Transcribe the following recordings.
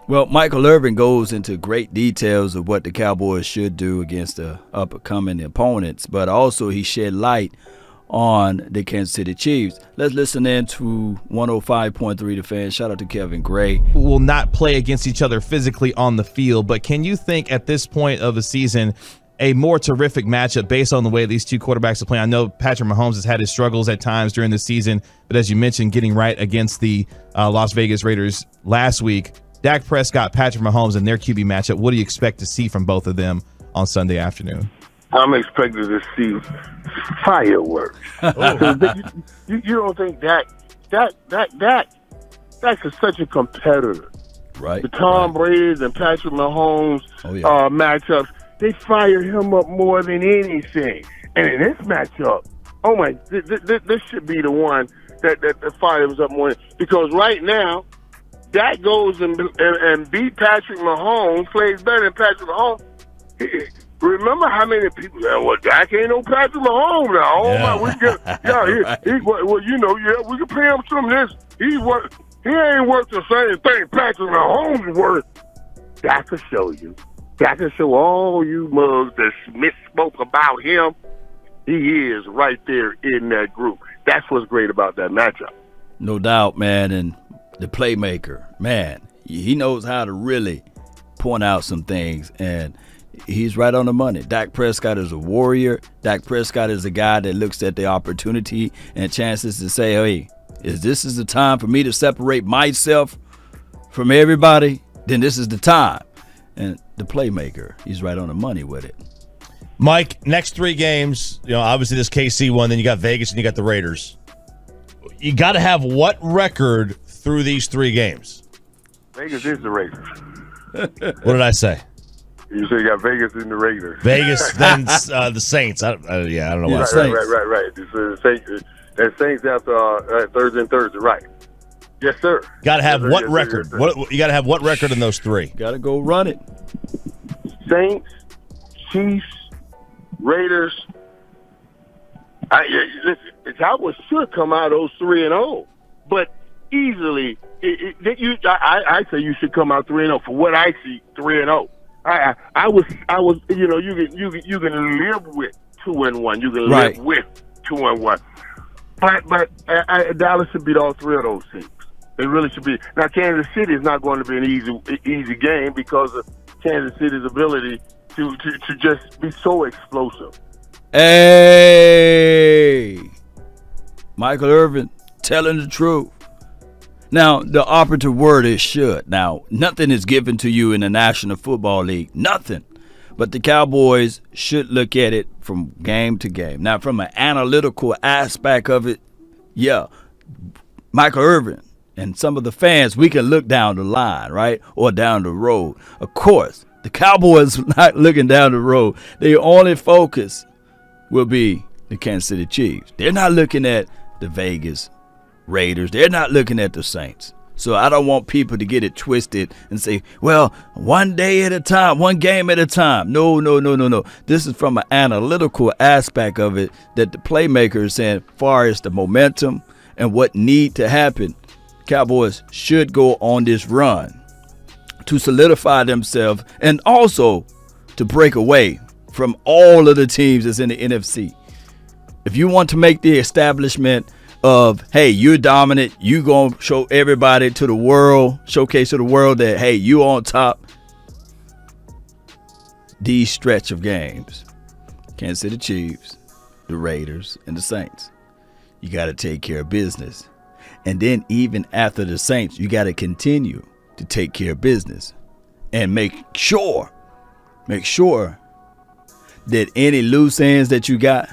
Well, Michael Irvin goes into great details of what the Cowboys should do against the up-and-coming opponents, but also he shed light on the Kansas City Chiefs. Let's listen in to 105.3 The Fan. Shout out to Kevin Gray. Will not play against each other physically on the field, but can you think at this point of the season a more terrific matchup based on the way these two quarterbacks are playing? I know Patrick Mahomes has had his struggles at times during the season, but as you mentioned, getting right against the Las Vegas Raiders last week, Dak Prescott, Patrick Mahomes, and their QB matchup, what do you expect to see from both of them on Sunday afternoon? I'm expecting to see fireworks. You don't think Dak is such a competitor. Right. The Tom Brady's and Patrick Mahomes matchups, they fire him up more than anything. And in this matchup, oh my, this should be the one that fires up more. Because right now, Dak goes and beat Patrick Mahomes, plays better than Patrick Mahomes. Remember how many people said, well, Dak ain't no Patrick Mahomes now. Oh my, we can pay him some of this. He ain't worth the same thing Patrick Mahomes is worth. Dak will show you. Dak will show all you mugs that misspoke about him. He is right there in that group. That's what's great about that matchup. No doubt, man. And the playmaker, man, he knows how to really point out some things, and he's right on the money. Dak Prescott is a warrior. Dak Prescott is a guy that looks at the opportunity and chances to say, hey, if this is the time for me to separate myself from everybody, then this is the time. And the playmaker, he's right on the money with it. Mike, next three games, obviously this KC one, then you got Vegas and you got the Raiders. You got to have what record through these three games? Vegas is the Raiders. What did I say? You say you got Vegas and the Raiders. Vegas, then the Saints. I don't know why. Right. The Saints after Thursday, right. Yes, sir. Got to have what record? You got to have what record in those three? Got to go run it. Saints, Chiefs, Raiders. Listen, the Cowboys should come out of those 3-0, but easily, I say you should come out 3-0. For what I see, 3-0. I was, you can live with 2-1. You can live with 2-1. But Dallas should beat all three of those teams. It really should be. Now, Kansas City is not going to be an easy game because of Kansas City's ability to just be so explosive. Hey, Michael Irvin telling the truth. Now, the operative word is should. Now, nothing is given to you in the National Football League. Nothing. But the Cowboys should look at it from game to game. Now, from an analytical aspect of it, yeah, Michael Irvin and some of the fans, we can look down the line, right, or down the road. Of course, the Cowboys are not looking down the road. Their only focus will be the Kansas City Chiefs. They're not looking at the Vegas Raiders. They're not looking at the Saints. So I don't want people to get it twisted and say, well, one day at a time, one game at a time. No. This is from an analytical aspect of it that the playmaker is saying, far as the momentum and what need to happen, Cowboys should go on this run to solidify themselves and also to break away from all of the teams that's in the NFC. If you want to make the establishment of, hey, you're dominant, you going to show everybody to the world, showcase to the world that, hey, you on top, these stretch of games, Kansas City Chiefs, the Raiders, and the Saints, you got to take care of business. And then even after the Saints, you got to continue to take care of business and make sure that any loose ends that you got,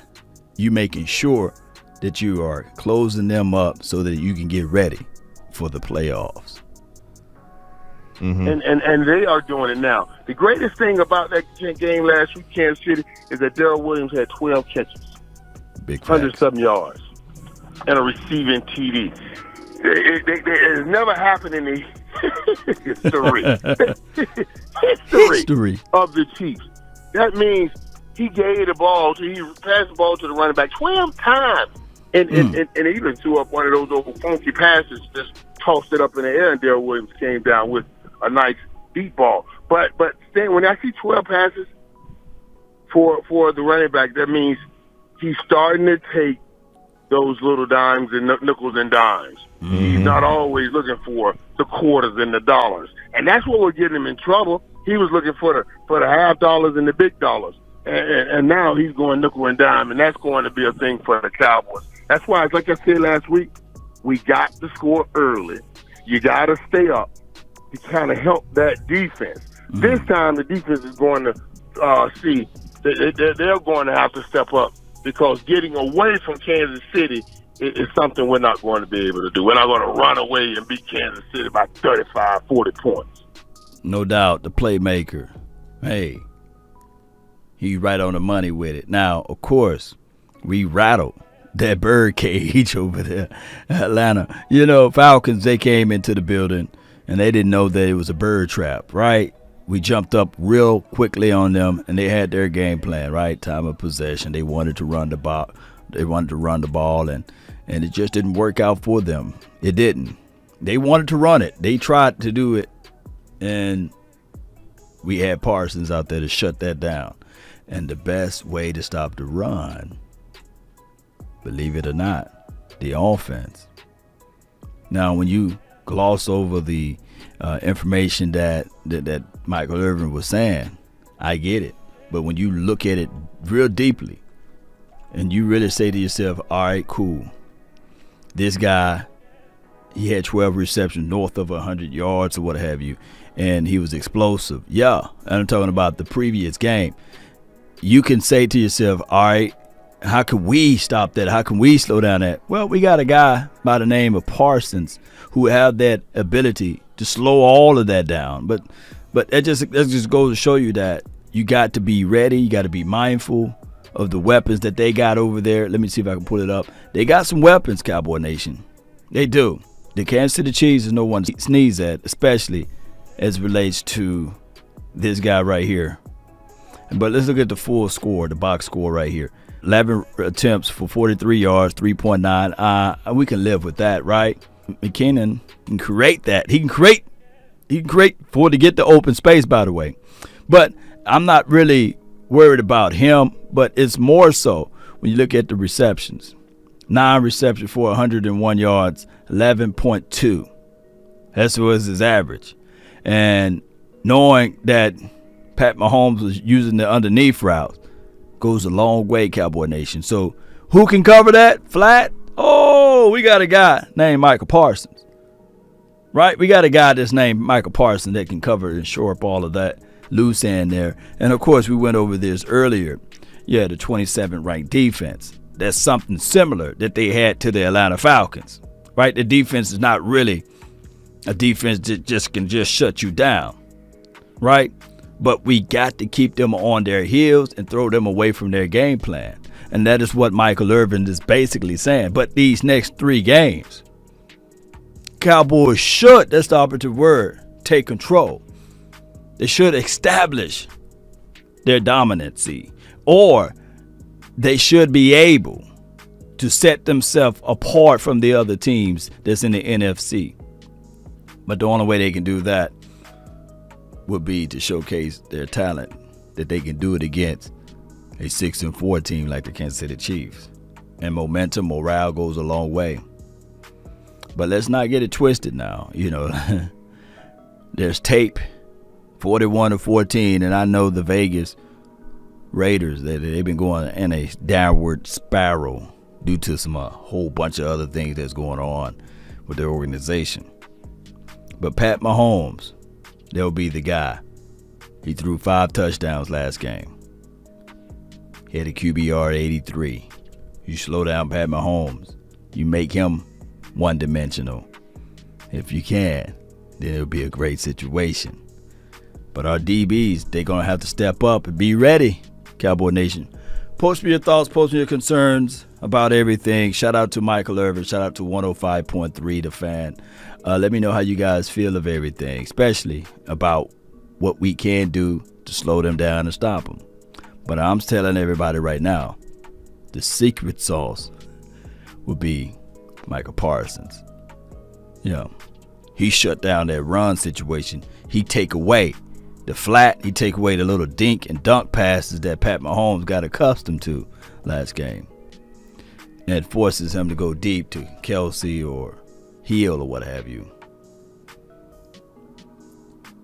you making sure that you are closing them up so that you can get ready for the playoffs. Mm-hmm. And they are doing it now. The greatest thing about that game last week, Kansas City, is that Darrell Williams had 12 catches, big 107 yards, and a receiving TD. It has never happened in the history of the Chiefs. That means he gave the ball he passed the ball to the running back 12 times. And even threw up one of those old funky passes, just tossed it up in the air, and Darrell Williams came down with a nice deep ball. But when I see 12 passes for the running back, that means he's starting to take those little dimes and nickels and dimes. Mm-hmm. He's not always looking for the quarters and the dollars, and that's what will get him in trouble. He was looking for the half dollars and the big dollars, and now he's going nickel and dime, and that's going to be a thing for the Cowboys. That's why, like I said last week, we got to score early. You got to stay up to kind of help that defense. Mm-hmm. This time, the defense is going to see that they're going to have to step up, because getting away from Kansas City is something we're not going to be able to do. We're not going to run away and beat Kansas City by 35, 40 points. No doubt, the playmaker. Hey, he's right on the money with it. Now, of course, we rattled that bird cage over there, Atlanta. You know, Falcons, they came into the building, and they didn't know that it was a bird trap, right? We jumped up real quickly on them, and they had their game plan, right? Time of possession. They wanted to run the ball. And it just didn't work out for them. It didn't. They wanted to run it. They tried to do it, and we had Parsons out there to shut that down. And the best way to stop the run, believe it or not, the offense. Now, when you gloss over the information that Michael Irvin was saying, I get it. But when you look at it real deeply and you really say to yourself, all right, cool. This guy, he had 12 receptions north of 100 yards or what have you, and he was explosive. Yeah, and I'm talking about the previous game. You can say to yourself, all right, how can we stop that? How can we slow down that? Well, we got a guy by the name of Parsons who have that ability to slow all of that down. But that just goes to show you that you got to be ready. You got to be mindful of the weapons that they got over there. Let me see if I can pull it up. They got some weapons, Cowboy Nation. They do. The Kansas City Chiefs is no one to sneeze at, especially as it relates to this guy right here. But let's look at the full score, the box score right here. 11 attempts for 43 yards, 3.9. We can live with that, right? McKinnon can create that. He can create for to get the open space, by the way. But I'm not really worried about him, but it's more so when you look at the receptions. 9 receptions for 101 yards, 11.2. That was his average. And knowing that Pat Mahomes was using the underneath route goes a long way, Cowboy Nation. So who can cover that flat? Oh, we got a guy named Michael Parsons. Right? We got a guy that's named Michael Parsons that can cover and shore up all of that loose end there. And, of course, we went over this earlier. Yeah, the 27th ranked defense. That's something similar that they had to the Atlanta Falcons. Right? The defense is not really a defense that just can just shut you down. Right? But we got to keep them on their heels and throw them away from their game plan. And that is what Michael Irvin is basically saying. But these next 3 games, Cowboys should, that's the operative word, take control. They should establish their dominancy. Or they should be able to set themselves apart from the other teams that's in the NFC. But the only way they can do that would be to showcase their talent, that they can do it against a 6-4 team like the Kansas City Chiefs. And momentum, morale goes a long way. But let's not get it twisted now. You know, there's tape, 41-14, and I know the Vegas Raiders, they've been going in a downward spiral due to some whole bunch of other things that's going on with their organization. But Pat Mahomes, they'll be the guy. He threw 5 touchdowns last game. He had a QBR 83. You slow down Pat Mahomes, you make him one-dimensional. If you can, then it'll be a great situation. But our DBs, they're going to have to step up and be ready, Cowboy Nation. Post me your thoughts, post me your concerns about everything. Shout out to Michael Irvin. Shout out to 105.3 The Fan. Let me know how you guys feel of everything, especially about what we can do to slow them down and stop them. But I'm telling everybody right now, the secret sauce will be Michael Parsons. You know, he shut down that run situation. he take away the flat, he take away the little dink and dunk passes that Pat Mahomes got accustomed to last game. And it forces him to go deep to Kelsey or Hill or what have you.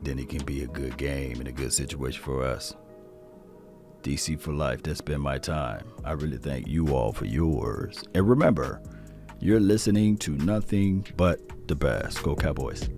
Then it can be a good game and a good situation for us. DC for life. That's been my time. I really thank you all for yours. And remember, you're listening to nothing but the best. Go Cowboys.